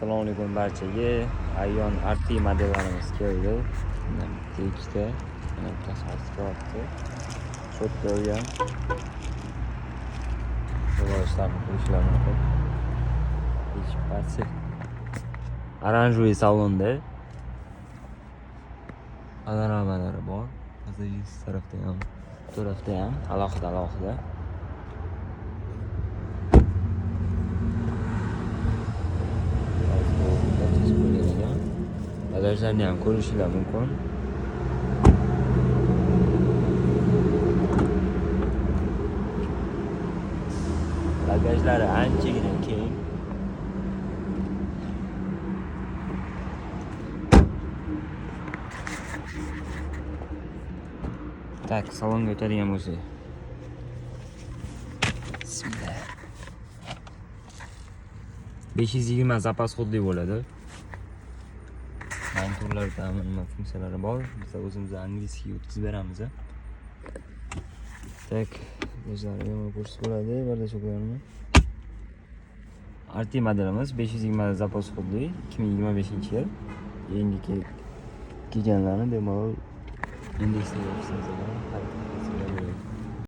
Assalomu alaykum barchaga. Ayyon RT modellarimiz keldi. Bundan ikkita, mana bittasi chiqyapti. Cho'tka olgan. Qo'lashlarni qo'yishlar mumkin. Hech parcha. Oranjevый salonda. Panoramalari bor. Hozir tarafda ham, bu tarafda ham alohida. Bagajlarni ham ko'rishinglar mumkin. Bagajlari anchagina keng. Tak, salonga o'tadigan bo'lsak. Bismillah. 520 zapas xuddi bo'ladi. Turlarda nima funksiyalari bor. Biz o'zimiz angliyskiy o'tkazib beramiz. Tak, bagajlari ham ko'rsa bo'ladi, bardachoklarni. RT modelimiz 520 zapas xuddi 2025-yil. Yangi kelganlarni bemalol indeksga qo'ysangiz bo'ladi.